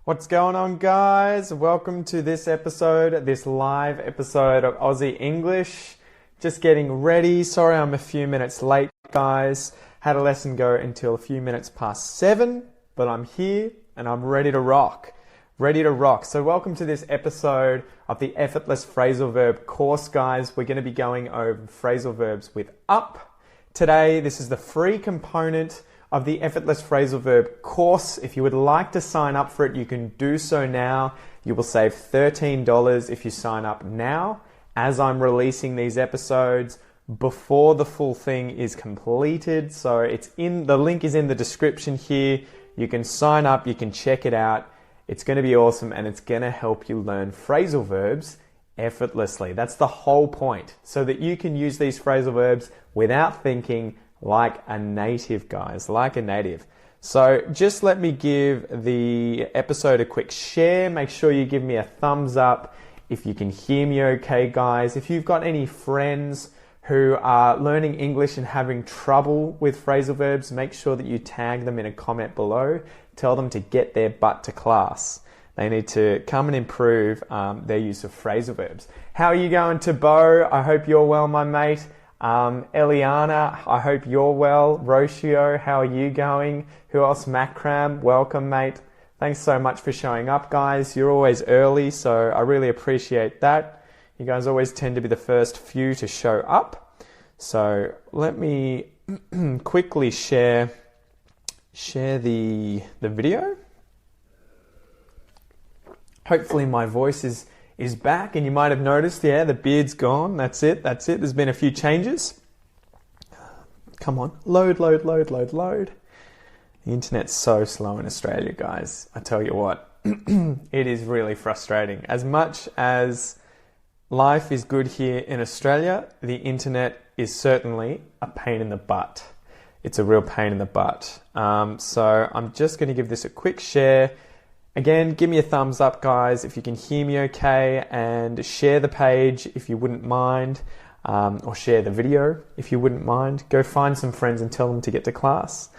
What's going on, guys? Welcome to this live episode of Aussie English. Just getting ready. Sorry I'm a few minutes late, guys. Had a lesson go until a few minutes past 7, but I'm here and I'm ready to rock. Ready to rock. So welcome to this episode of the Effortless Phrasal Verb course, guys. We're going to be going over phrasal verbs with up. Today, this is the free component of the Effortless Phrasal Verb course. If you would like to sign up for it, you can do so now. You will save $13 if you sign up now, as I'm releasing these episodes before the full thing is completed. So the link is in the description here. You can sign up, you can check it out. It's going to be awesome and it's going to help you learn phrasal verbs effortlessly. That's the whole point, so that you can use these phrasal verbs without thinking, like a native, guys, like a native. So just let me give the episode a quick share. Make sure you give me a thumbs up if you can hear me okay, guys. If you've got any friends who are learning English and having trouble with phrasal verbs, make sure that you tag them in a comment below. Tell them to get their butt to class. They need to come and improve their use of phrasal verbs. How are you going, Tabo? I hope you're well, my mate. Eliana, I hope you're well. Rocio, how are you going? Who else? Macram, welcome, mate. Thanks so much for showing up, guys. You're always early, so I really appreciate that. You guys always tend to be the first few to show up. So let me quickly share the video. Hopefully my voice is back, and you might have noticed, yeah, the beard's gone. That's it. There's been a few changes. Come on, load. The internet's so slow in Australia, guys. I tell you what, it is really frustrating. As much as life is good here in Australia, the internet is certainly a pain in the butt. It's a real pain in the butt. So I'm just going to give this a quick share. Again, give me a thumbs up, guys, if you can hear me okay, and share the page if you wouldn't mind, or share the video if you wouldn't mind. Go find some friends and tell them to get to class.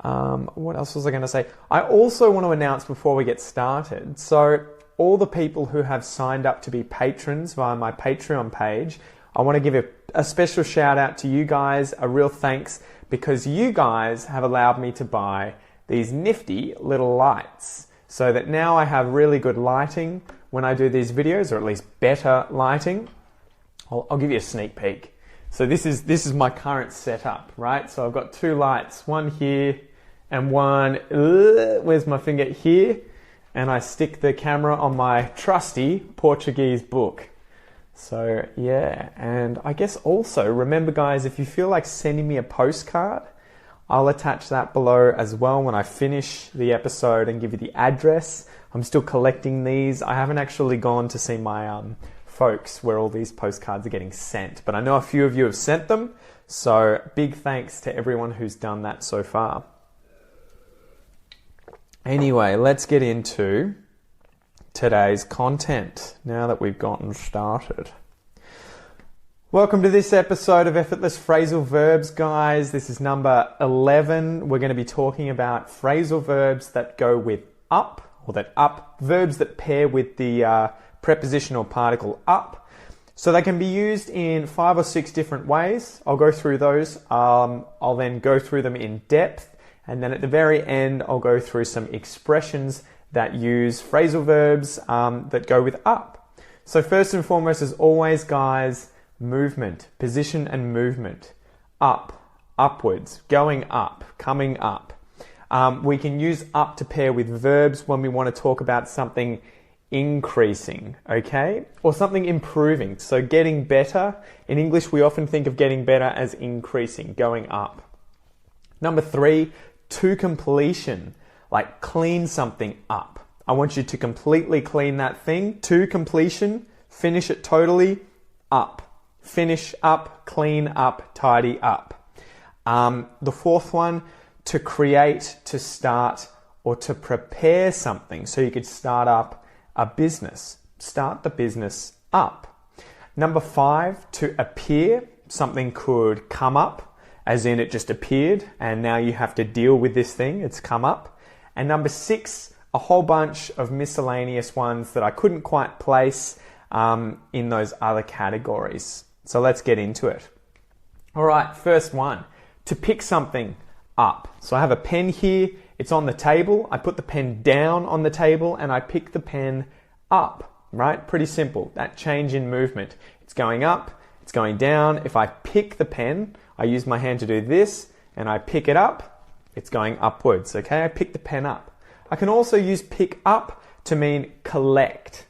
What else was I going to say? I also want to announce before we get started, so all the people who have signed up to be patrons via my Patreon page, I want to give a special shout out to you guys, a real thanks, because you guys have allowed me to buy these nifty little lights, so that now I have really good lighting when I do these videos, or at least better lighting. I'll give you a sneak peek. So this is my current setup, right? So I've got two lights, one here and one, where's my finger? Here. And I stick the camera on my trusty Portuguese book. So yeah, and I guess also, remember guys, if you feel like sending me a postcard, I'll attach that below as well when I finish the episode and give you the address. I'm still collecting these. I haven't actually gone to see my folks where all these postcards are getting sent, but I know a few of you have sent them, so big thanks to everyone who's done that so far. Anyway, let's get into today's content now that we've gotten started. Welcome to this episode of Effortless Phrasal Verbs, guys. This is number 11. We're going to be talking about phrasal verbs that go with up, verbs that pair with the prepositional particle up. So they can be used in 5 or 6 different ways. I'll go through those. I'll then go through them in depth. And then at the very end, I'll go through some expressions that use phrasal verbs that go with up. So first and foremost, as always, guys, movement, position and movement. Up, upwards, going up, coming up. We can use up to pair with verbs when we want to talk about something increasing, okay? Or something improving. So getting better. In English, we often think of getting better as increasing, going up. Number 3, to completion, like clean something up. I want you to completely clean that thing. To completion, finish it totally, up. Finish up, clean up, tidy up. The 4th one, to create, to start, or to prepare something. So you could start up a business. Start the business up. Number 5, to appear. Something could come up, as in it just appeared, and now you have to deal with this thing. It's come up. And number 6, a whole bunch of miscellaneous ones that I couldn't quite place in those other categories. So let's get into it. All right, first one, to pick something up. So I have a pen here, it's on the table, I put the pen down on the table and I pick the pen up, right? Pretty simple, that change in movement. It's going up, it's going down. If I pick the pen, I use my hand to do this and I pick it up, it's going upwards, okay? I pick the pen up. I can also use pick up to mean collect.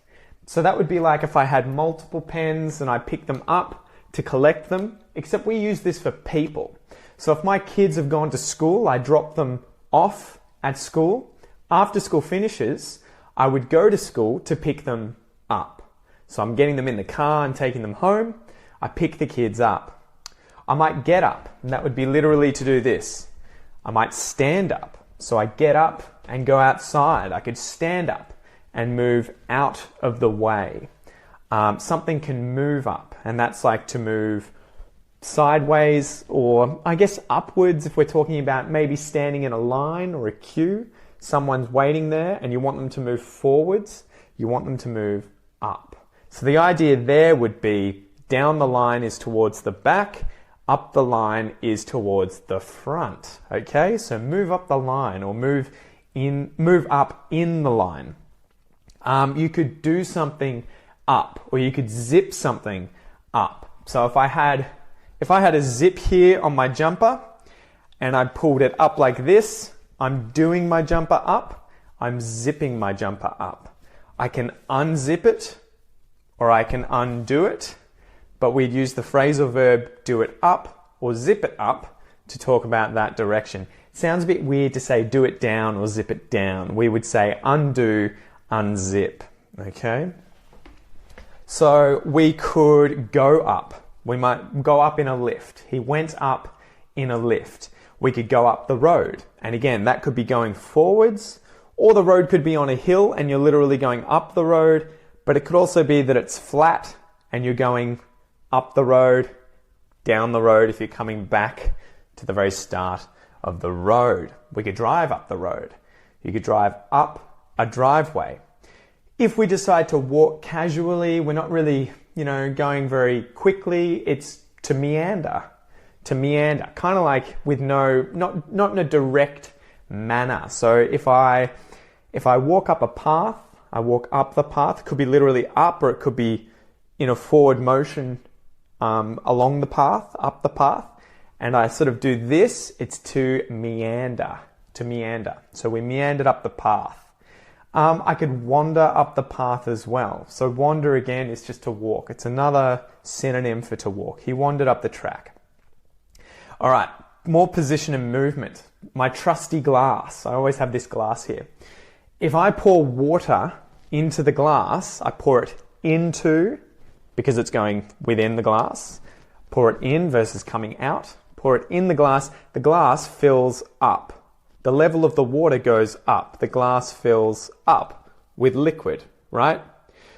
So that would be like if I had multiple pens and I pick them up to collect them, except we use this for people. So if my kids have gone to school, I drop them off at school. After school finishes, I would go to school to pick them up. So I'm getting them in the car and taking them home. I pick the kids up. I might get up, and that would be literally to do this. I might stand up. So I get up and go outside. I could stand up and move out of the way. Something can move up, and that's like to move sideways or I guess upwards if we're talking about maybe standing in a line or a queue. Someone's waiting there and you want them to move forwards, you want them to move up. So the idea there would be down the line is towards the back, up the line is towards the front. Okay, so move up the line or move up in the line. You could do something up or you could zip something up. So if I had a zip here on my jumper and I pulled it up like this, I'm doing my jumper up, I'm zipping my jumper up. I can unzip it or I can undo it, but we'd use the phrasal verb do it up or zip it up to talk about that direction. It sounds a bit weird to say do it down or zip it down. We would say undo, unzip, okay? So we could go up. We might go up in a lift. He went up in a lift. We could go up the road. And again, that could be going forwards, or the road could be on a hill and you're literally going up the road, but it could also be that it's flat and you're going up the road, down the road if you're coming back to the very start of the road. We could drive up the road. You could drive up a driveway. If we decide to walk casually, we're not really going very quickly, it's to meander, kind of like with not in a direct manner. So if I walk up a path, I walk up the path, it could be literally up or it could be in a forward motion along the path, up the path, and I sort of do this, it's to meander. So we meandered up the path. I could wander up the path as well. So wander again is just to walk. It's another synonym for to walk. He wandered up the track. All right, more position and movement. My trusty glass. I always have this glass here. If I pour water into the glass, I pour it into, because it's going within the glass. Pour it in versus coming out. Pour it in the glass fills up. The level of the water goes up. The glass fills up with liquid, right?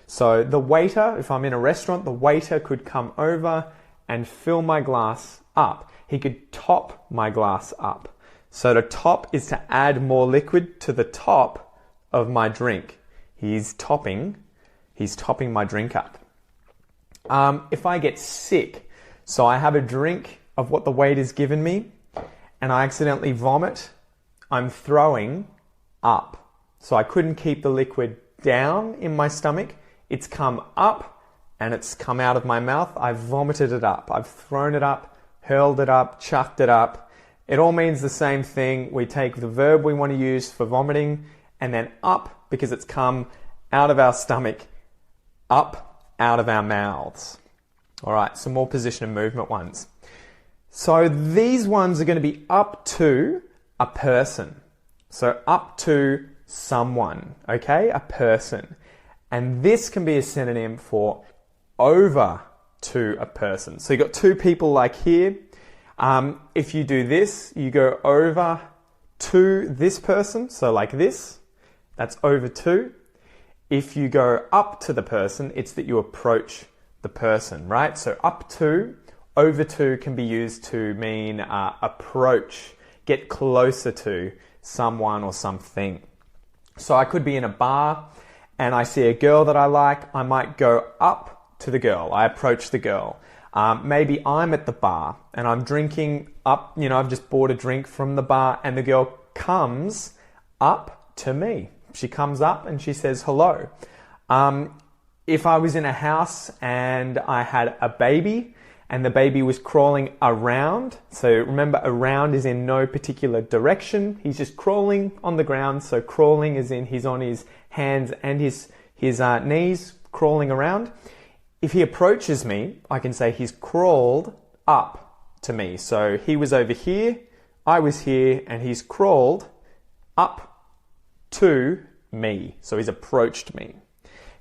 So the waiter, if I'm in a restaurant, the waiter could come over and fill my glass up. He could top my glass up. So to top is to add more liquid to the top of my drink. He's topping my drink up. If I get sick, so I have a drink of what the waiter's given me and I accidentally vomit, I'm throwing up. So I couldn't keep the liquid down in my stomach. It's come up and it's come out of my mouth. I've vomited it up. I've thrown it up, hurled it up, chucked it up. It all means the same thing. We take the verb we want to use for vomiting and then up because it's come out of our stomach, up out of our mouths. All right, some more position and movement ones. So these ones are going to be up to a person. So up to someone, okay? A person. And this can be a synonym for over to a person. So you've got two people like here. If you do this, you go over to this person. So like this, that's over to. If you go up to the person, it's that you approach the person, right? So up to, over to can be used to mean approach, get closer to someone or something. So I could be in a bar and I see a girl that I like. I might go up to the girl. I approach the girl. Maybe I'm at the bar and I'm drinking up, I've just bought a drink from the bar and the girl comes up to me. She comes up and she says hello. If I was in a house and I had a baby and the baby was crawling around, so remember around is in no particular direction, he's just crawling on the ground, so crawling is in he's on his hands and his knees crawling around. If he approaches me, I can say he's crawled up to me. So he was over here, I was here, and he's crawled up to me. So he's approached me.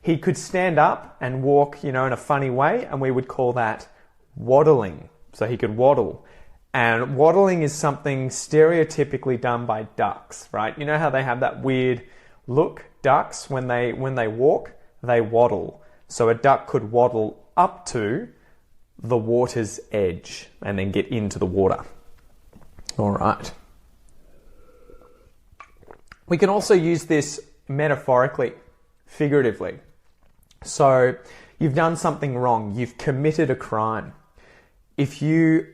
He could stand up and walk, in a funny way, and we would call that waddling. So he could waddle. And waddling is something stereotypically done by ducks, right? You know how they have that weird look? Ducks, when they walk, they waddle. So a duck could waddle up to the water's edge and then get into the water. All right. We can also use this metaphorically, figuratively. So you've done something wrong. You've committed a crime. If you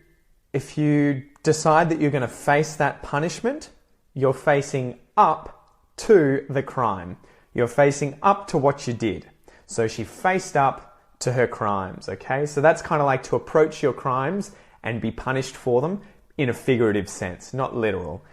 decide that you're going to face that punishment, you're facing up to the crime. You're facing up to what you did. So she faced up to her crimes, okay? So that's kind of like to approach your crimes and be punished for them in a figurative sense, not literal.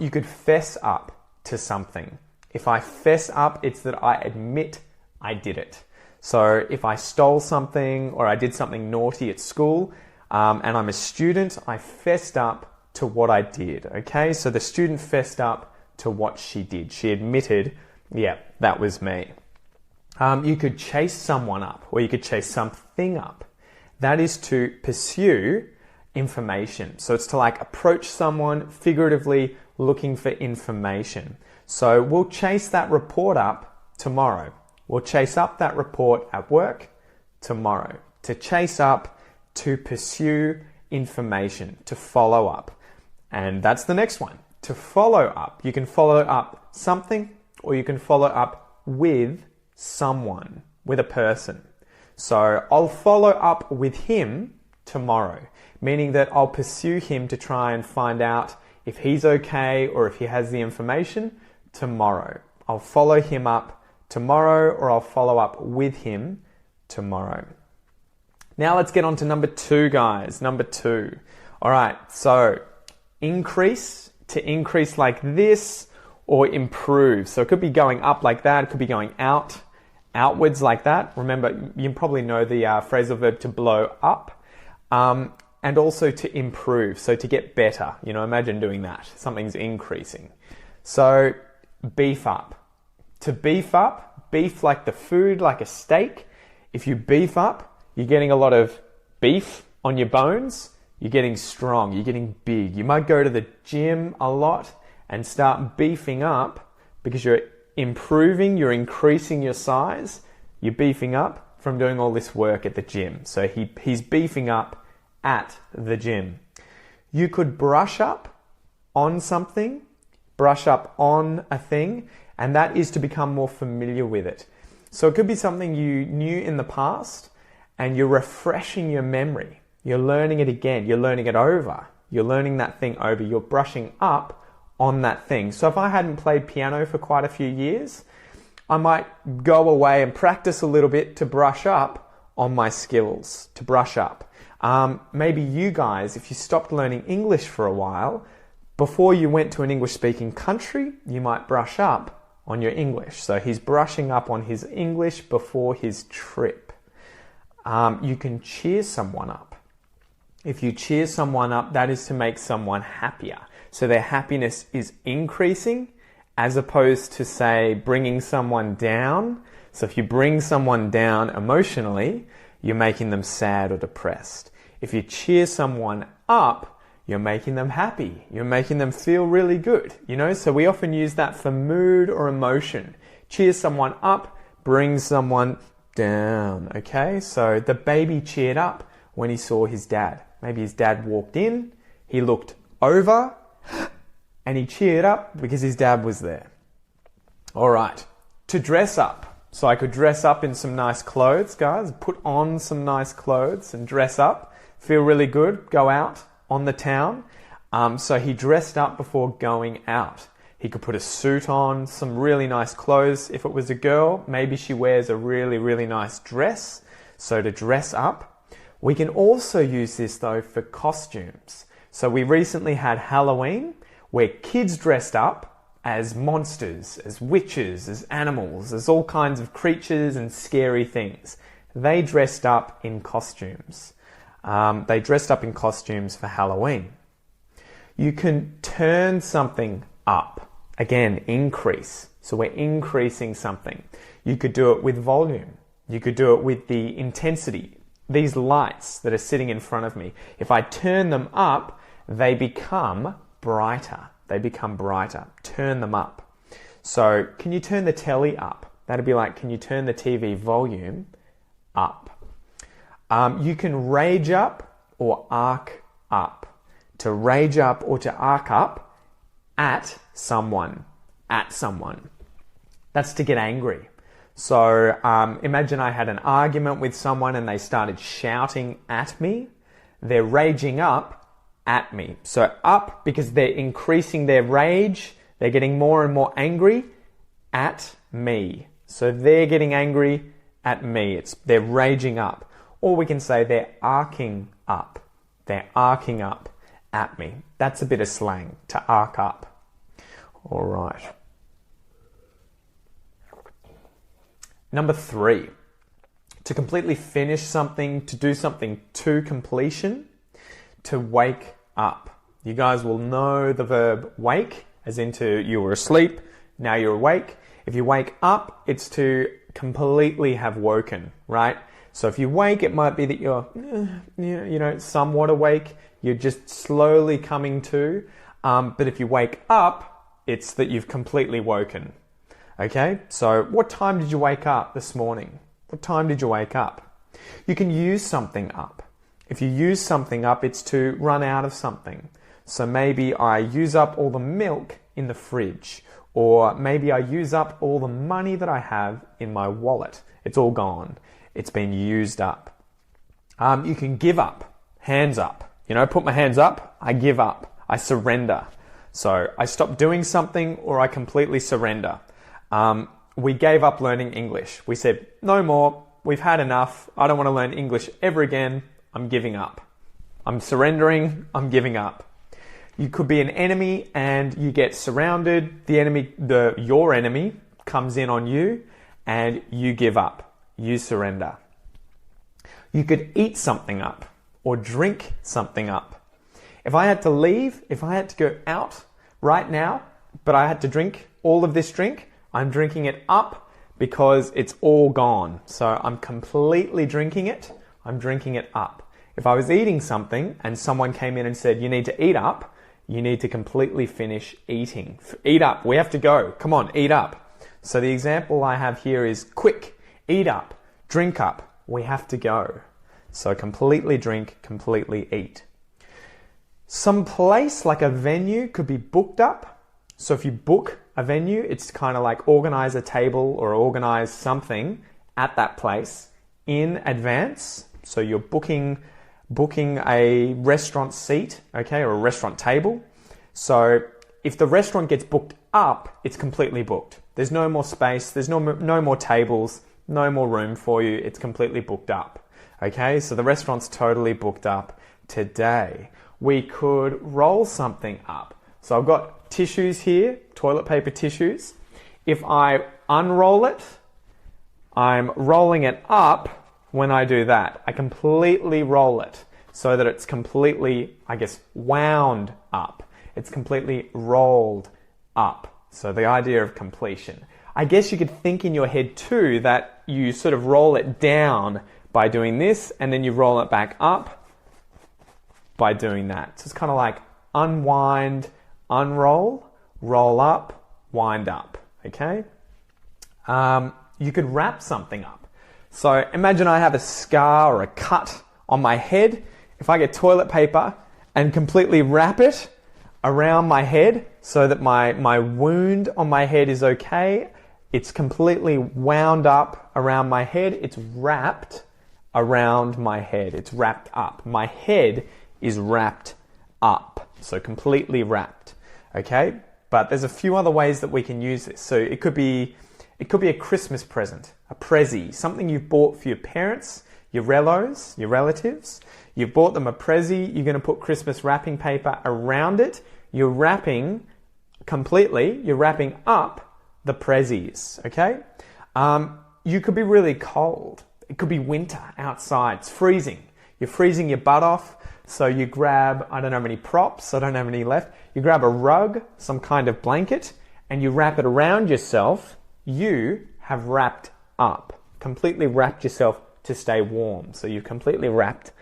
You could fess up to something. If I fess up, it's that I admit I did it. So if I stole something or I did something naughty at school and I'm a student, I fessed up to what I did, okay? So the student fessed up to what she did. She admitted, yeah, that was me. You could chase someone up or you could chase something up. That is to pursue information. So it's to like approach someone figuratively looking for information. So we'll chase that report up tomorrow. We'll chase up that report at work tomorrow. To chase up, to pursue information, to follow up. And that's the next one. To follow up. You can follow up something or you can follow up with someone, with a person. So I'll follow up with him tomorrow, meaning that I'll pursue him to try and find out if he's okay or if he has the information tomorrow. I'll follow him up tomorrow or I'll follow up with him tomorrow. Now let's get on to number 2, guys. Number 2. All right, so increase, to increase like this, or improve. So it could be going up like that. It could be going outwards like that. Remember, you probably know the phrasal verb to blow up. And also to improve, so to get better. Imagine doing that. Something's increasing. So beef up. To beef up, beef like the food, like a steak. If you beef up, you're getting a lot of beef on your bones. You're getting strong. You're getting big. You might go to the gym a lot and start beefing up because you're improving, you're increasing your size. You're beefing up from doing all this work at the gym. So he's beefing up at the gym. You could brush up on something, brush up on a thing, and that is to become more familiar with it. So it could be something you knew in the past and you're refreshing your memory. You're learning it again. You're learning it over. You're learning that thing over. You're brushing up on that thing. So if I hadn't played piano for quite a few years, I might go away and practice a little bit to brush up on my skills, to brush up. Maybe you guys, if you stopped learning English for a while, before you went to an English-speaking country, you might brush up on your English. So he's brushing up on his English before his trip. You can cheer someone up. If you cheer someone up, that is to make someone happier. So their happiness is increasing as opposed to, say, bringing someone down. So if you bring someone down emotionally, you're making them sad or depressed. If you cheer someone up, you're making them happy. You're making them feel really good. So we often use that for mood or emotion. Cheer someone up, bring someone down. Okay, so the baby cheered up when he saw his dad. Maybe his dad walked in, he looked over, and he cheered up because his dad was there. All right, to dress up. So I could dress up in some nice clothes, guys. Put on some nice clothes and dress up. Feel really good. Go out on the town. So he dressed up before going out. He could put a suit on, some really nice clothes. If it was a girl, maybe she wears a really, really nice dress. So to dress up. We can also use this though for costumes. So we recently had Halloween where kids dressed up as monsters, as witches, as animals, as all kinds of creatures and scary things. They dressed up in costumes. They dressed up in costumes for Halloween. You can turn something up. Again, increase. So we're increasing something. You could do it with volume. You could do it with the intensity. These lights that are sitting in front of me, if I turn them up, they become brighter. They become brighter. Turn them up. So can you turn the telly up? That'd be like, can you turn the TV volume up? You can rage up or arc up. To rage up or to arc up at someone. At someone. That's to get angry. So imagine I had an argument with someone and they started shouting at me. They're raging up at me. So up because they're increasing their rage. They're getting more and more angry at me. So they're getting angry at me. They're raging up. Or we can say they're arcing up. They're arcing up at me. That's a bit of slang, to arc up. All right. Number 3, to completely finish something, to do something to completion, to wake up. You guys will know the verb wake, as into you were asleep, now you're awake. If you wake up, it's to completely have woken, right? So if you wake, it might be that you're, somewhat awake. You're just slowly coming to. But if you wake up, it's that you've completely woken. Okay, so what time did you wake up this morning? What time did you wake up? You can use something up. If you use something up, it's to run out of something. So maybe I use up all the milk in the fridge, or maybe I use up all the money that I have in my wallet. It's all gone. It's been used up. You can give up, hands up. Put my hands up, I give up, I surrender. So I stop doing something or I completely surrender. We gave up learning English. We said, no more, we've had enough. I don't want to learn English ever again. I'm giving up. I'm surrendering, I'm giving up. You could be an enemy and you get surrounded. Your enemy comes in on you and you give up. You surrender. You could eat something up or drink something up. If I had to leave, if I had to go out right now, but I had to drink all of this drink, I'm drinking it up because it's all gone. So I'm completely drinking it. I'm drinking it up. If I was eating something and someone came in and said, you need to eat up, you need to completely finish eating. Eat up. We have to go. Come on, eat up. So the example I have here is quick, eat up, drink up. We have to go. So completely drink, completely eat. Some place like a venue could be booked up. So if you book a venue, it's kind of like organize a table or organize something at that place in advance. So you're booking a restaurant seat, okay, or a restaurant table. So if the restaurant gets booked up, it's completely booked. There's no more space, there's no more tables, no more room for you. It's completely booked up. Okay, so the restaurant's totally booked up today. We could roll something up. So I've got tissues here, toilet paper tissues. If I unroll it, I'm rolling it up when I do that. I completely roll it so that it's completely, wound up. It's completely rolled up. So the idea of completion. I guess you could think in your head too that you sort of roll it down by doing this and then you roll it back up by doing that. So it's kind of like unwind, unroll, roll up, wind up. Okay? You could wrap something up. So imagine I have a scar or a cut on my head. If I get toilet paper and completely wrap it around my head so that my wound on my head is okay, It's completely wound up around my head. It's wrapped around my head. It's wrapped up. My head is wrapped up. So completely wrapped. Okay? But there's a few other ways that we can use this. So it could be a Christmas present, a prezi, something you've bought for your parents, your relatives. You've bought them a prezi. You're going to put Christmas wrapping paper around it. You're wrapping up the prezzies, okay? You could be really cold. It could be winter outside. It's freezing. You're freezing your butt off, so you grab, I don't have any props, I don't have any left. You grab a rug, some kind of blanket, and you wrap it around yourself. You have wrapped up, completely wrapped yourself to stay warm. So you've completely wrapped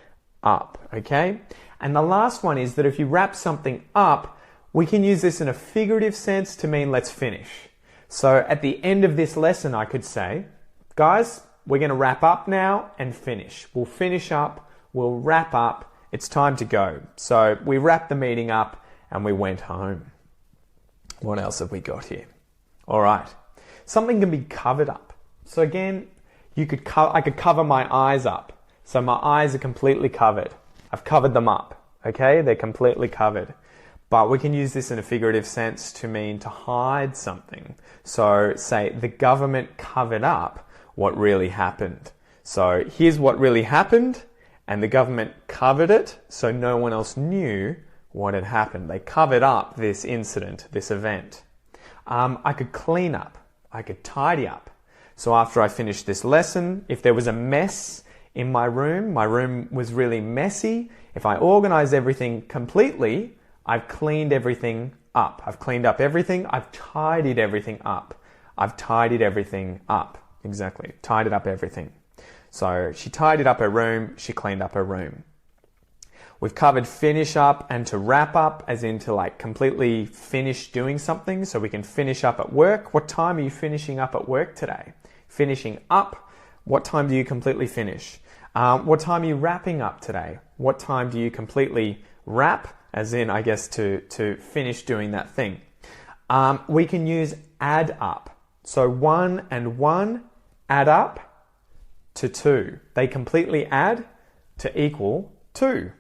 up, okay? And the last one is that if you wrap something up, we can use this in a figurative sense to mean let's finish. So at the end of this lesson, I could say, guys, we're going to wrap up now and finish. We'll finish up, we'll wrap up, it's time to go. So we wrapped the meeting up and we went home. What else have we got here? All right. Something can be covered up. So again, I could cover my eyes up. So my eyes are completely covered. I've covered them up. Okay? They're completely covered. But we can use this in a figurative sense to mean to hide something. So say the government covered up what really happened. So here's what really happened, and the government covered it so no one else knew what had happened. They covered up this incident, this event. I could clean up. I could tidy up. So after I finished this lesson, if there was a mess in my room was really messy, if I organize everything completely, I've cleaned everything up. I've cleaned up everything. I've tidied everything up. I've tidied everything up. Exactly. Tidied up everything. So she tidied up her room. She cleaned up her room. We've covered finish up and to wrap up, as in to like completely finish doing something. So we can finish up at work. What time are you finishing up at work today? Finishing up. What time do you completely finish? What time are you wrapping up today? What time do you completely wrap? As in, I guess, to finish doing that thing. We can use add up. So 1 and 1 add up to 2. They completely add to equal 2.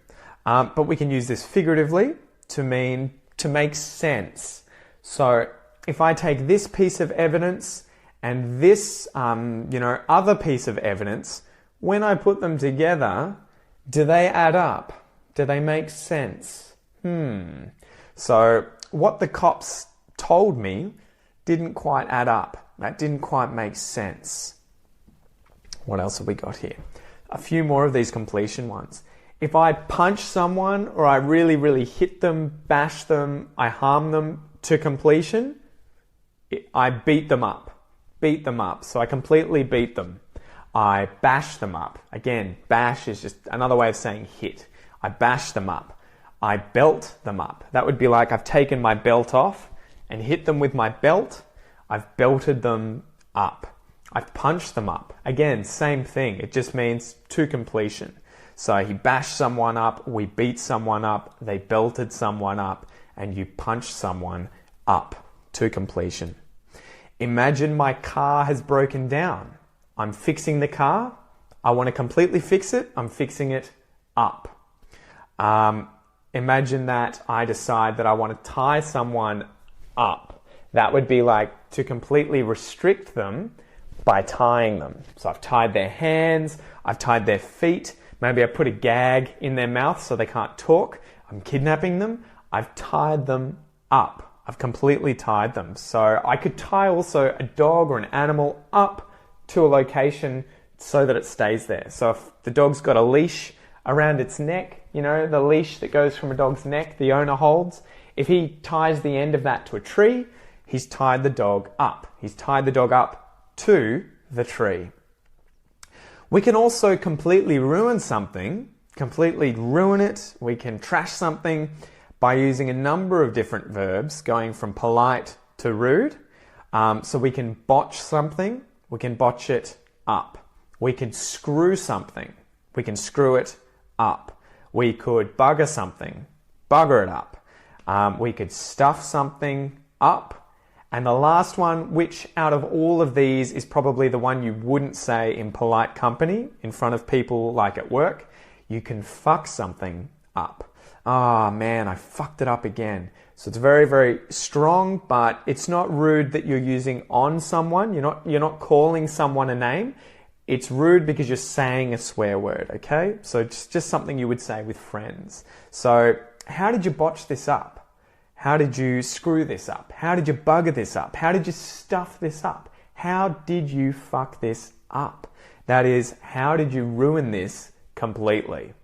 But we can use this figuratively to mean to make sense. So if I take this piece of evidence and this, other piece of evidence, when I put them together, do they add up? Do they make sense? So what the cops told me didn't quite add up. That didn't quite make sense. What else have we got here? A few more of these completion ones. If I punch someone or I really, really hit them, bash them, I harm them to completion, I beat them up. Beat them up. So I completely beat them. I bash them up. Again, bash is just another way of saying hit. I bash them up. I belt them up. That would be like I've taken my belt off and hit them with my belt. I've belted them up. I've punched them up. Again, same thing. It just means to completion. So he bashed someone up, we beat someone up, they belted someone up, and you punched someone up to completion. Imagine my car has broken down. I'm fixing the car. I want to completely fix it. I'm fixing it up. Imagine that I decide that I want to tie someone up. That would be like to completely restrict them by tying them. So I've tied their hands, I've tied their feet, maybe I put a gag in their mouth so they can't talk. I'm kidnapping them. I've tied them up. I've completely tied them. So I could tie also a dog or an animal up to a location so that it stays there. So if the dog's got a leash around its neck, the leash that goes from a dog's neck, the owner holds. If he ties the end of that to a tree, he's tied the dog up. He's tied the dog up to the tree. We can also completely ruin something, completely ruin it. We can trash something by using a number of different verbs, going from polite to rude. So we can botch something, we can botch it up. We can screw something, we can screw it up. We could bugger something, bugger it up. We could stuff something up. And the last one, which out of all of these is probably the one you wouldn't say in polite company, in front of people like at work, you can fuck something up. Ah, man, I fucked it up again. So it's very, very strong, but it's not rude that you're using on someone. You're not calling someone a name. It's rude because you're saying a swear word, okay? So it's just something you would say with friends. So how did you botch this up? How did you screw this up? How did you bugger this up? How did you stuff this up? How did you fuck this up? That is, how did you ruin this completely?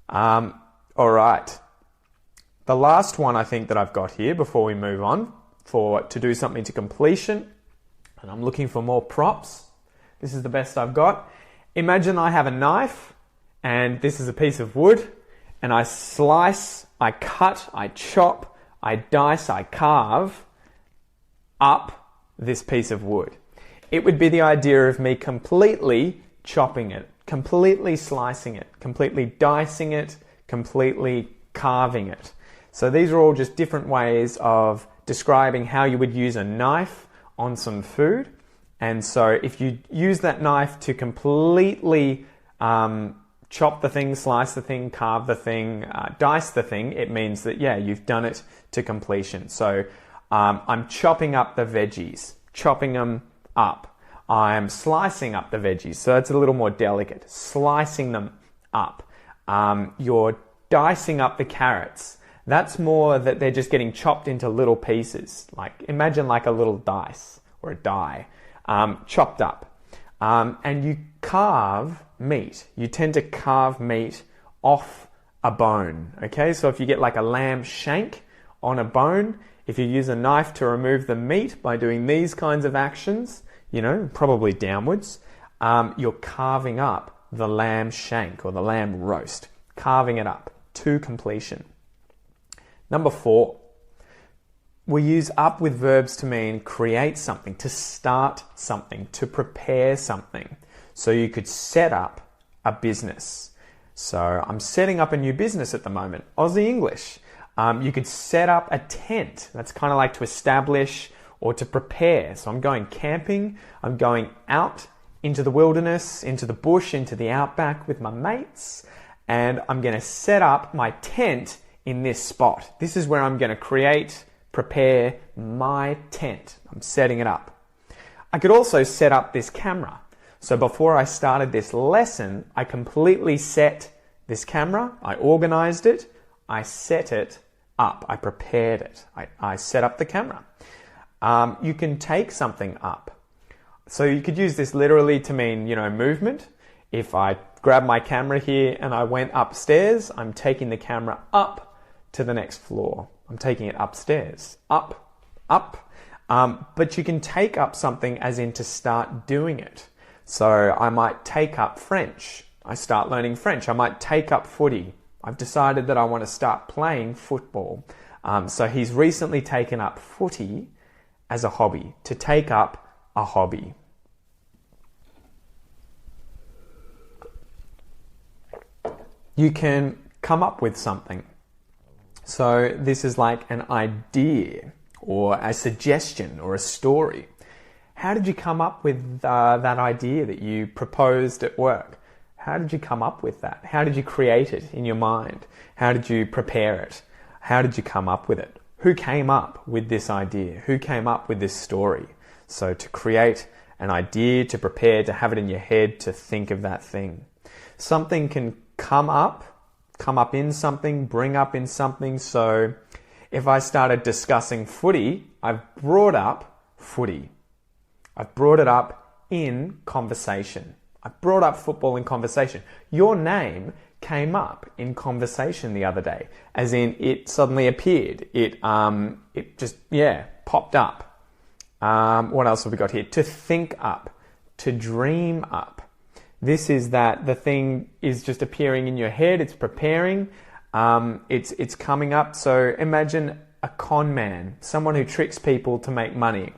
All right. The last one I think that I've got here before we move on to do something to completion, and I'm looking for more props. This is the best I've got. Imagine I have a knife and this is a piece of wood and I slice, I cut, I chop, I dice, I carve up this piece of wood. It would be the idea of me completely chopping it, completely slicing it, completely dicing it, completely carving it. So these are all just different ways of describing how you would use a knife on some food. And so if you use that knife to completely chop the thing, slice the thing, carve the thing, dice the thing, it means that, yeah, you've done it to completion. So I'm chopping up the veggies, chopping them up. I'm slicing up the veggies, so that's a little more delicate, slicing them up. You're dicing up the carrots. That's more that they're just getting chopped into little pieces. Like, imagine like a little dice or a die, chopped up. And you carve meat. You tend to carve meat off a bone, okay? So if you get like a lamb shank on a bone, if you use a knife to remove the meat by doing these kinds of actions, probably downwards, you're carving up the lamb shank or the lamb roast, carving it up to completion. Number 4, we use up with verbs to mean create something, to start something, to prepare something. So you could set up a business. So I'm setting up a new business at the moment, Aussie English. You could set up a tent. That's kind of like to establish or to prepare. So I'm going camping. I'm going out into the wilderness, into the bush, into the outback with my mates. And I'm going to set up my tent in this spot. This is where I'm going to prepare my tent. I'm setting it up. I could also set up this camera. So before I started this lesson, I completely set this camera. I organized it. I set it up. I prepared it. I set up the camera. You can take something up. So you could use this literally to mean, movement. If I grab my camera here and I went upstairs, I'm taking the camera up to the next floor. I'm taking it upstairs. Up. But you can take up something as in to start doing it. So I might take up French. I start learning French. I might take up footy. I've decided that I want to start playing football. So he's recently taken up footy as a hobby, to take up a hobby. You can come up with something. So this is like an idea or a suggestion or a story. How did you come up with that idea that you proposed at work? How did you come up with that? How did you create it in your mind? How did you prepare it? How did you come up with it? Who came up with this idea? Who came up with this story? So to create an idea, to prepare, to have it in your head, to think of that thing. Something can come up in something, bring up in something. So if I started discussing footy, I've brought up footy. I've brought it up in conversation. I've brought up football in conversation. Your name came up in conversation the other day, as in it suddenly appeared. It just popped up. What else have we got here? To think up, to dream up. This is that the thing is just appearing in your head. It's preparing. It's coming up. So imagine a con man, someone who tricks people to make money.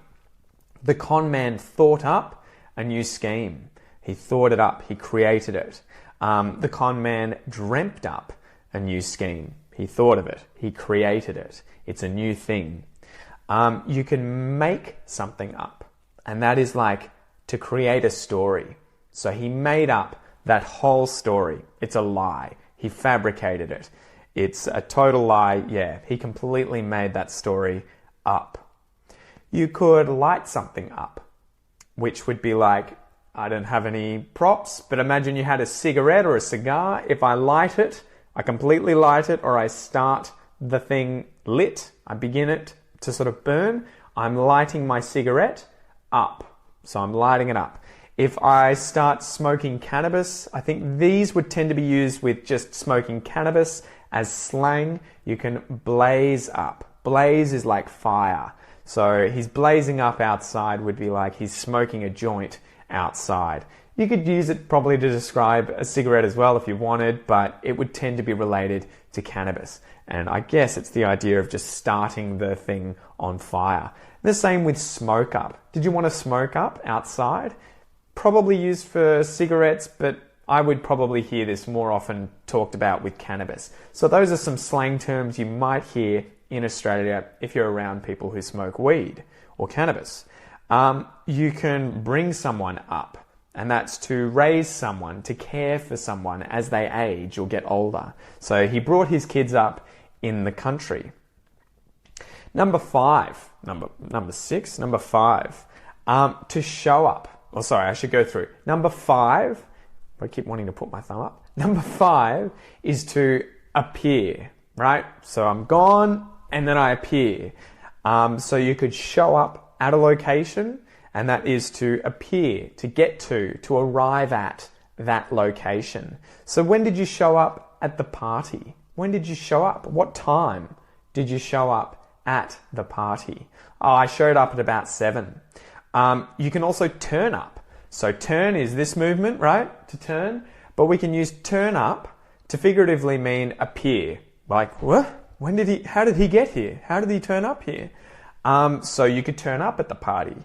The con man thought up a new scheme. He thought it up. He created it. The con man dreamt up a new scheme. He thought of it. He created it. It's a new thing. You can make something up, and that is like to create a story. So he made up that whole story. It's a lie. He fabricated it. It's a total lie. Yeah, he completely made that story up. You could light something up, which would be like, I don't have any props, but imagine you had a cigarette or a cigar. If I light it, I completely light it, or I start the thing lit, I begin it to sort of burn, I'm lighting my cigarette up. So I'm lighting it up. If I start smoking cannabis, I think these would tend to be used with just smoking cannabis as slang. You can blaze up. Blaze is like fire. So he's blazing up outside would be like he's smoking a joint outside. You could use it probably to describe a cigarette as well if you wanted, but it would tend to be related to cannabis. And I guess it's the idea of just starting the thing on fire. The same with smoke up. Did you want to smoke up outside? Probably used for cigarettes, but I would probably hear this more often talked about with cannabis. So those are some slang terms you might hear in Australia if you're around people who smoke weed or cannabis. You can bring someone up, and that's to raise someone, to care for someone as they age or get older. So he brought his kids up in the country. Number 5, to show up. Oh, sorry, I should go through. Number 5, I keep wanting to put my thumb up. Number 5 is to appear, right? So I'm gone and then I appear. So you could show up at a location, and that is to appear, to get to arrive at that location. So when did you show up at the party? When did you show up? What time did you show up at the party? Oh, I showed up at about 7. You can also turn up. So turn is this movement, right? To turn. But we can use turn up to figuratively mean appear. Like, what? How did he get here? How did he turn up here? So you could turn up at the party.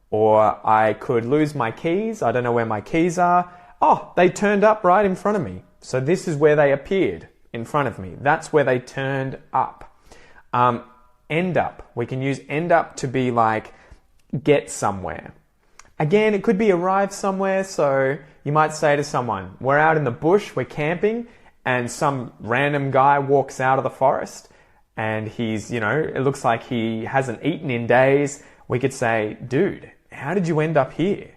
Or I could lose my keys. I don't know where my keys are. Oh, they turned up right in front of me. So this is where they appeared in front of me. That's where they turned up. End up. We can use end up to be like get somewhere. Again, it could be arrive somewhere. So you might say to someone, we're out in the bush, we're camping, and some random guy walks out of the forest and he's, it looks like he hasn't eaten in days. We could say, dude, how did you end up here?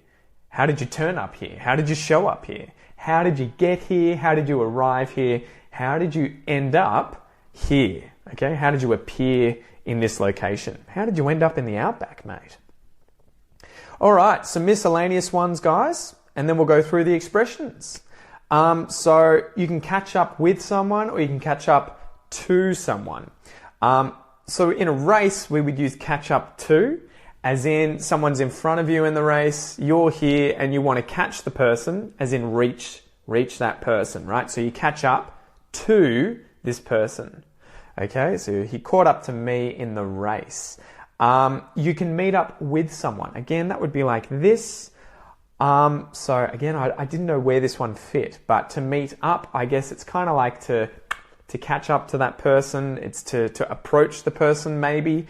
How did you turn up here? How did you show up here? How did you get here? How did you arrive here? How did you end up here? Okay, how did you appear in this location? How did you end up in the outback, mate? All right, some miscellaneous ones, guys, and then we'll go through the expressions. So you can catch up with someone or you can catch up to someone. So in a race, we would use catch up to, as in someone's in front of you in the race, you're here and you want to catch the person, as in reach that person, right? So you catch up to this person. Okay, so he caught up to me in the race. You can meet up with someone. Again, that would be like this. So again, I didn't know where this one fit, but to meet up, I guess it's kind of like to catch up to that person. It's to approach the person maybe.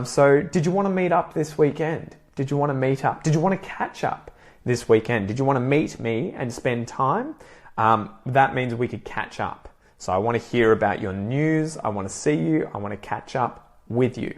So did you want to meet up this weekend? Did you want to meet up? Did you want to catch up this weekend? Did you want to meet me and spend time? That means we could catch up. So I want to hear about your news. I want to see you. I want to catch up with you.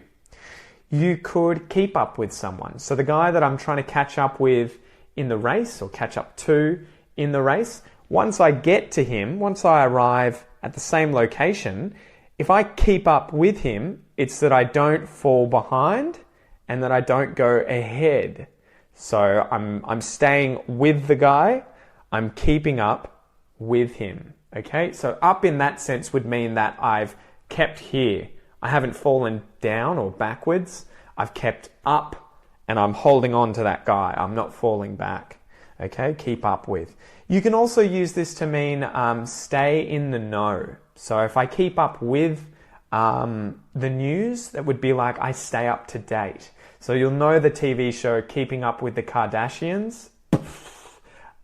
You could keep up with someone. So the guy that I'm trying to catch up with in the race, or catch up to in the race, once I get to him, once I arrive at the same location, if I keep up with him, it's that I don't fall behind and that I don't go ahead. So I'm staying with the guy, I'm keeping up with him. Okay, so up in that sense would mean that I've kept here. I haven't fallen down or backwards. I've kept up and I'm holding on to that guy. I'm not falling back. Okay, keep up with. You can also use this to mean stay in the know. So if I keep up with the news, that would be like I stay up to date. So you'll know the TV show Keeping Up with the Kardashians.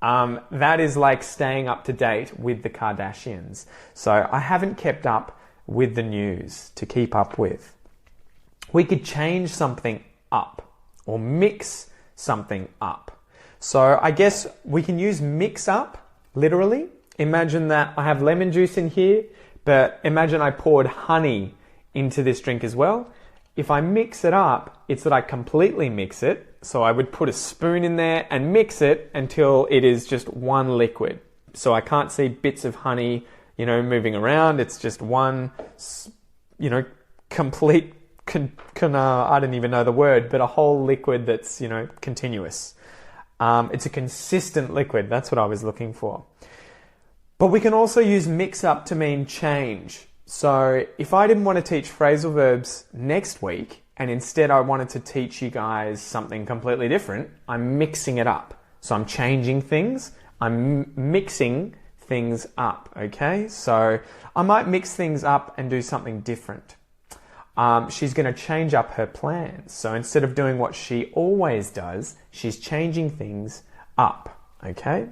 That is like staying up to date with the Kardashians. So I haven't kept up with the news, to keep up with. We could change something up or mix something up. So I guess we can use mix up literally. Imagine that I have lemon juice in here, but imagine I poured honey into this drink as well. If I mix it up, it's that I completely mix it. So I would put a spoon in there and mix it until it is just one liquid. So I can't see bits of honey, moving around. It's just one, complete, I don't even know the word, but a whole liquid that's, continuous. It's a consistent liquid. That's what I was looking for. But we can also use mix up to mean change. So if I didn't want to teach phrasal verbs next week, and instead I wanted to teach you guys something completely different, I'm mixing it up. So I'm changing things. I'm mixing things up, okay? So I might mix things up and do something different. She's going to change up her plans. So instead of doing what she always does, she's changing things up, okay?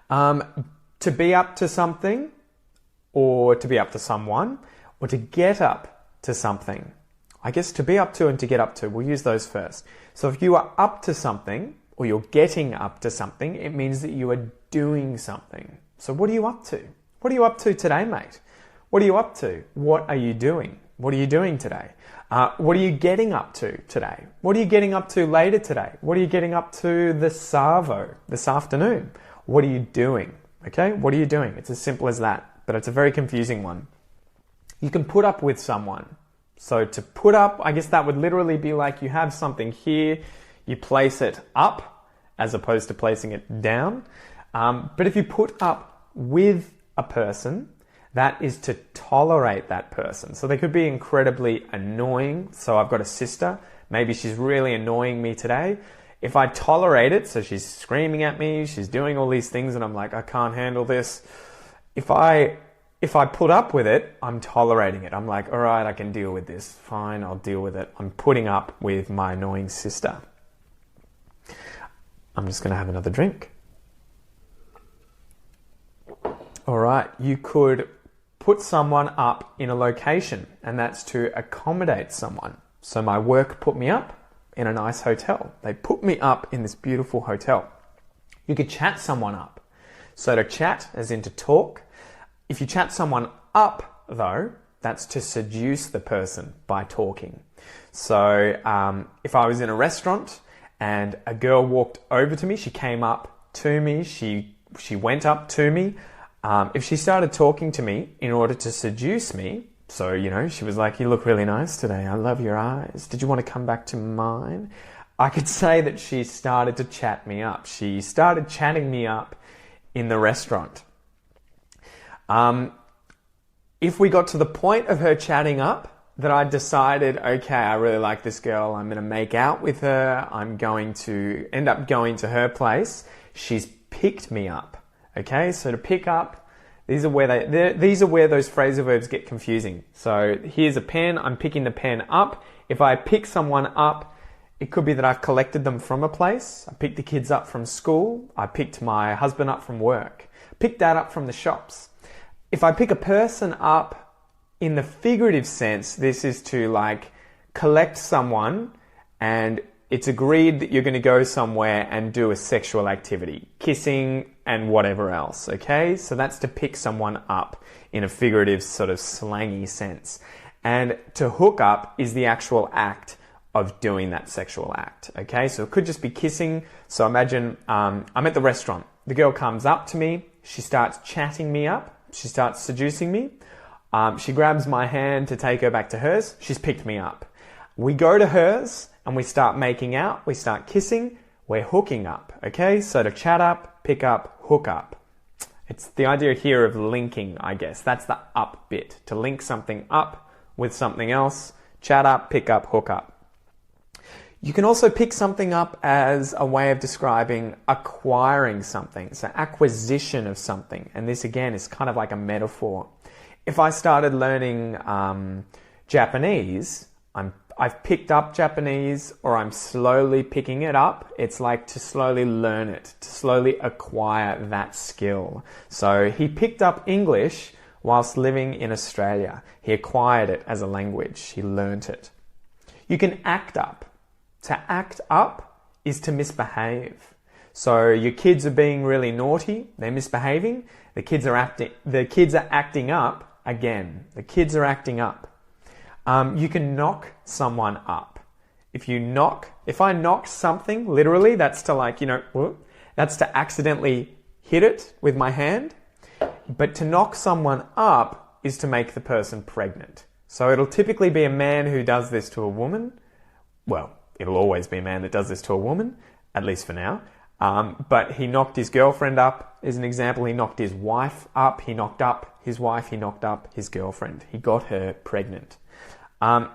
To be up to something, or to be up to someone, or to get up to something. I guess to be up to and to get up to, we'll use those first. So if you are up to something, or you're getting up to something, it means that you are doing something. So what are you up to? What are you up to today, mate? What are you up to? What are you doing? What are you doing today? What are you getting up to today? What are you getting up to later today? What are you getting up to this afternoon? What are you doing? Okay, what are you doing? It's as simple as that. But it's a very confusing one. You can put up with someone. So to put up, I guess that would literally be like you have something here, you place it up as opposed to placing it down. But if you put up with a person, that is to tolerate that person. So they could be incredibly annoying. So I've got a sister, maybe she's really annoying me today. If I tolerate it, so she's screaming at me, she's doing all these things and I'm like, I can't handle this. If I put up with it, I'm tolerating it. I'm like, all right, I can deal with this. Fine, I'll deal with it. I'm putting up with my annoying sister. I'm just going to have another drink. All right, you could put someone up in a location, and that's to accommodate someone. So my work put me up in a nice hotel. They put me up in this beautiful hotel. You could chat someone up. So to chat, as in to talk. If you chat someone up, though, that's to seduce the person by talking. So if I was in a restaurant and a girl walked over to me, she came up to me, she went up to me. If she started talking to me in order to seduce me, so, she was like, you look really nice today. I love your eyes. Did you want to come back to mine? I could say that she started to chat me up. She started chatting me up in the restaurant. If we got to the point of her chatting up, that I decided, okay, I really like this girl. I'm going to make out with her. I'm going to end up going to her place. She's picked me up. Okay, so to pick up, these are where those phrasal verbs get confusing. So here's a pen. I'm picking the pen up. If I pick someone up, it could be that I've collected them from a place. I picked the kids up from school. I picked my husband up from work. Picked Dad up from the shops. If I pick a person up in the figurative sense, this is to collect someone and it's agreed that you're going to go somewhere and do a sexual activity, kissing and whatever else, okay? So that's to pick someone up in a figurative sort of slangy sense. And to hook up is the actual act of doing that sexual act, okay? So it could just be kissing. So imagine I'm at the restaurant. The girl comes up to me. She starts chatting me up. She starts seducing me. She grabs my hand to take her back to hers. She's picked me up. We go to hers and we start making out. We start kissing. We're hooking up, okay? So to chat up, pick up, hook up. It's the idea here of linking, I guess. That's the up bit. To link something up with something else. Chat up, pick up, hook up. You can also pick something up as a way of describing acquiring something. So acquisition of something. And this again is kind of like a metaphor. If I started learning Japanese, I've picked up Japanese, or I'm slowly picking it up. It's like to slowly learn it, to slowly acquire that skill. So he picked up English whilst living in Australia. He acquired it as a language. He learnt it. You can act up. To act up is to misbehave. So your kids are being really naughty, they're misbehaving, the kids are acting up again. The kids are acting up. You can knock someone up. If I knock something, literally, that's to that's to accidentally hit it with my hand. But to knock someone up is to make the person pregnant. So it'll typically be a man who does this to a woman. Well, it'll always be a man that does this to a woman, at least for now. But he knocked his girlfriend up, as an example. He knocked his wife up. He knocked up his wife. He knocked up his girlfriend. He got her pregnant.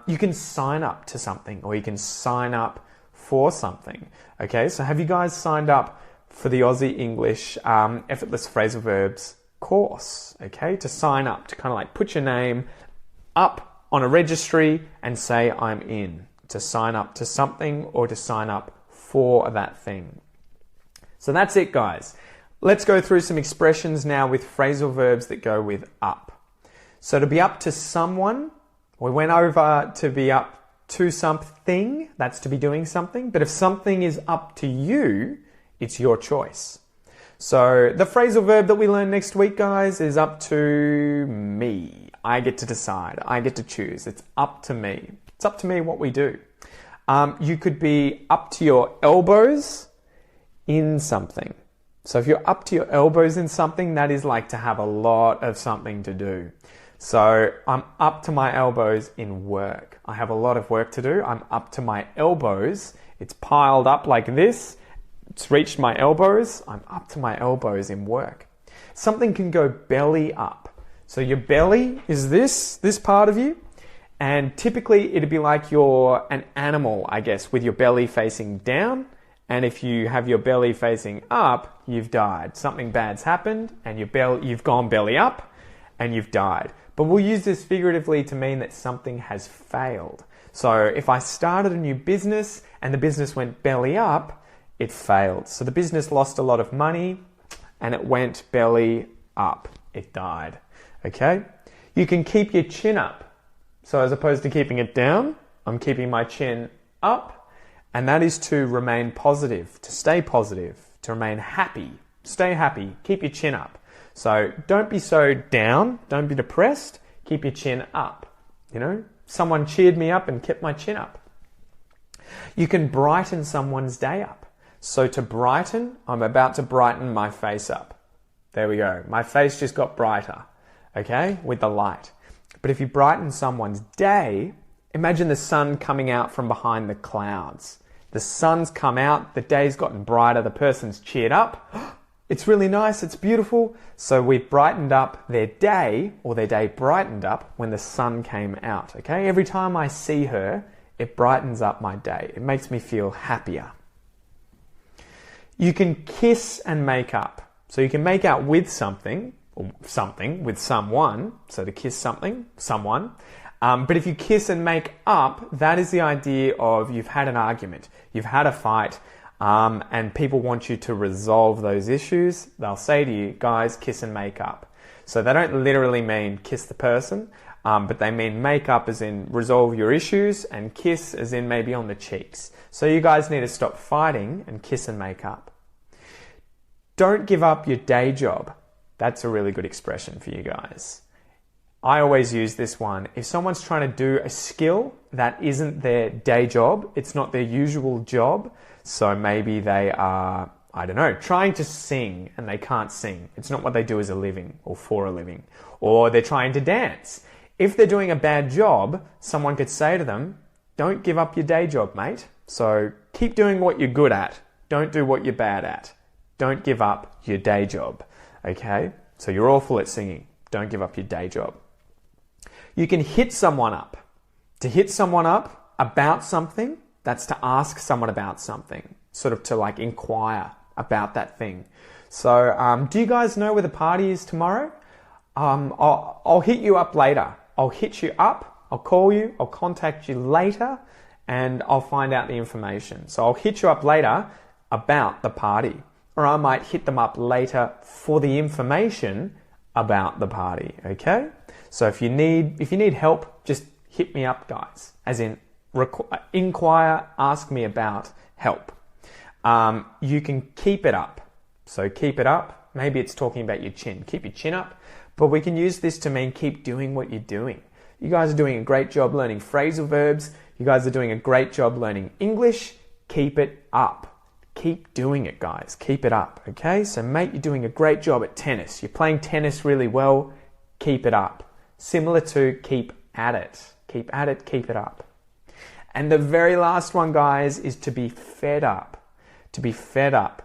You can sign up to something, or you can sign up for something. Okay, so have you guys signed up for the Aussie English Effortless Phrasal Verbs course? Okay, to sign up, to kind of like put your name up on a registry and say, I'm in. To sign up to something or to sign up for that thing. So that's it, guys. Let's go through some expressions now with phrasal verbs that go with up. So to be up to someone, we went over to be up to something, that's to be doing something. But if something is up to you, it's your choice. So the phrasal verb that we learn next week, guys, is up to me. I get to decide. I get to choose. It's up to me. It's up to me what we do. You could be up to your elbows in something. So if you're up to your elbows in something, that is like to have a lot of something to do. So I'm up to my elbows in work. I have a lot of work to do. I'm up to my elbows. It's piled up like this. It's reached my elbows. I'm up to my elbows in work. Something can go belly up. So your belly is this part of you. And typically it'd be like you're an animal, I guess, with your belly facing down. And if you have your belly facing up, you've died. Something bad's happened and you've gone belly up and you've died. But we'll use this figuratively to mean that something has failed. So if I started a new business and the business went belly up, it failed. So the business lost a lot of money and it went belly up. It died. Okay? You can keep your chin up. So as opposed to keeping it down, I'm keeping my chin up. And that is to remain positive, to stay positive, to remain happy. Stay happy. Keep your chin up. So don't be so down. Don't be depressed. Keep your chin up. You know, someone cheered me up and kept my chin up. You can brighten someone's day up. So to brighten, I'm about to brighten my face up. There we go. My face just got brighter, okay, with the light. But if you brighten someone's day, imagine the sun coming out from behind the clouds. The sun's come out, the day's gotten brighter, the person's cheered up. It's really nice, it's beautiful. So we've brightened up their day, or their day brightened up when the sun came out, okay? Every time I see her, it brightens up my day. It makes me feel happier. You can kiss and make up. So you can make out with something, or something with someone. So to kiss someone. But if you kiss and make up, that is the idea of you've had an argument, you've had a fight, and people want you to resolve those issues. They'll say to you, guys, kiss and make up. So they don't literally mean kiss the person, but they mean make up as in resolve your issues, and kiss as in maybe on the cheeks. So you guys need to stop fighting and kiss and make up. Don't give up your day job. That's a really good expression for you guys. I always use this one. If someone's trying to do a skill that isn't their day job, it's not their usual job, so maybe they are, I don't know, trying to sing and they can't sing. It's not what they do as a living or for a living. Or they're trying to dance. If they're doing a bad job, someone could say to them, don't give up your day job, mate. So keep doing what you're good at. Don't do what you're bad at. Don't give up your day job. Okay? So you're awful at singing. Don't give up your day job. You can hit someone up. To hit someone up about something, that's to ask someone about something. Sort of to like inquire about that thing. So do you guys know where the party is tomorrow? I'll hit you up later. I'll hit you up. I'll call you. I'll contact you later and I'll find out the information. So I'll hit you up later about the party. Or I might hit them up later for the information about the party, okay? So if you need help, just hit me up, guys. As in, inquire, ask me about, help. You can keep it up. So keep it up. Maybe it's talking about your chin. Keep your chin up. But we can use this to mean keep doing what you're doing. You guys are doing a great job learning phrasal verbs. You guys are doing a great job learning English. Keep it up. Keep doing it, guys. Keep it up, okay? So mate, you're doing a great job at tennis. You're playing tennis really well. Keep it up. Similar to keep at it. Keep at it, keep it up. And the very last one, guys, is to be fed up. To be fed up.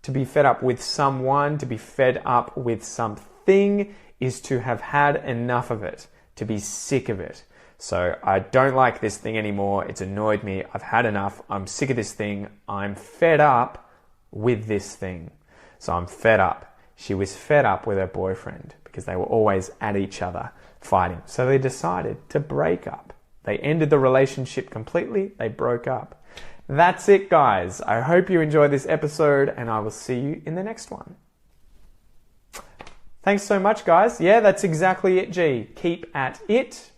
To be fed up with someone, to be fed up with something is to have had enough of it, to be sick of it. So I don't like this thing anymore. It's annoyed me. I've had enough. I'm sick of this thing. I'm fed up with this thing. So I'm fed up. She was fed up with her boyfriend because they were always at each other fighting. So they decided to break up. They ended the relationship completely. They broke up. That's it, guys. I hope you enjoyed this episode and I will see you in the next one. Thanks so much, guys. Yeah, that's exactly it, G. Keep at it.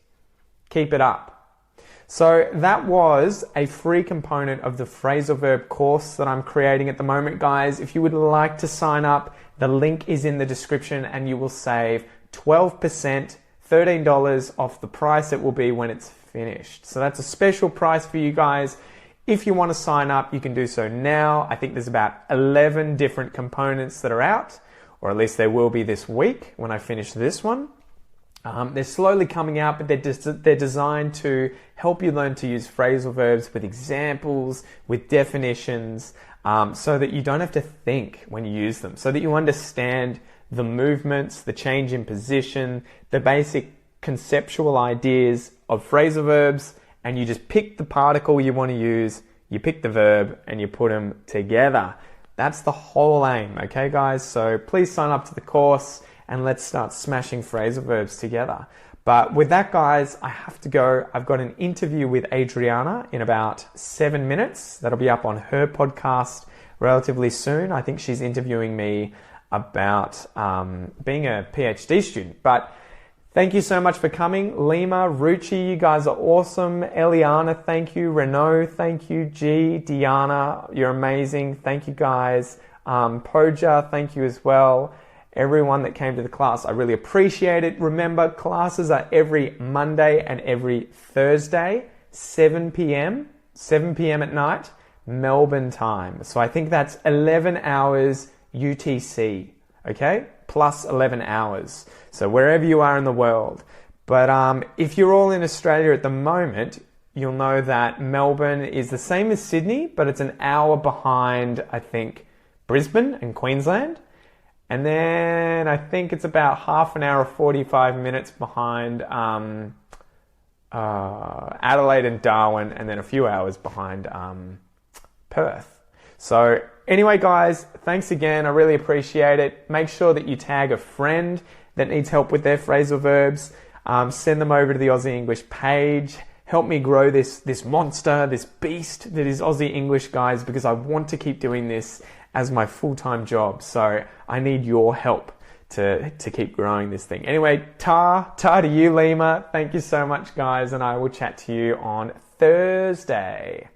Keep it up. So that was a free component of the phrasal verb course that I'm creating at the moment, guys. If you would like to sign up, the link is in the description and you will save 12%, $13 off the price it will be when it's finished. So that's a special price for you guys. If you want to sign up, you can do so now. I think there's about 11 different components that are out, or at least there will be this week when I finish this one. They're slowly coming out, but they're designed to help you learn to use phrasal verbs with examples, with definitions, so that you don't have to think when you use them, so that you understand the movements, the change in position, the basic conceptual ideas of phrasal verbs, and you just pick the particle you want to use, you pick the verb, and you put them together. That's the whole aim, okay, guys? So please sign up to the course and let's start smashing phrasal verbs together. But with that, guys, I have to go. I've got an interview with Adriana in about 7 minutes. That'll be up on her podcast relatively soon. I think she's interviewing me about being a PhD student. But thank you so much for coming. Lima, Ruchi, you guys are awesome. Eliana, thank you. Renault, thank you. G, Diana, you're amazing. Thank you, guys. Poja, thank you as well. Everyone that came to the class, I really appreciate it. Remember, classes are every Monday and every Thursday, 7 p.m. at night, Melbourne time. So I think that's 11 hours UTC, okay? Plus 11 hours. So wherever you are in the world. But if you're all in Australia at the moment, you'll know that Melbourne is the same as Sydney, but it's an hour behind, I think, Brisbane and Queensland. And then I think it's about half an hour, 45 minutes behind Adelaide and Darwin, and then a few hours behind Perth. So anyway, guys, thanks again. I really appreciate it. Make sure that you tag a friend that needs help with their phrasal verbs. Send them over to the Aussie English page. Help me grow this monster, this beast that is Aussie English, guys, because I want to keep doing this as my full-time job. So I need your help to keep growing this thing. Anyway, ta to you, Lima. Thank you so much, guys, and I will chat to you on Thursday.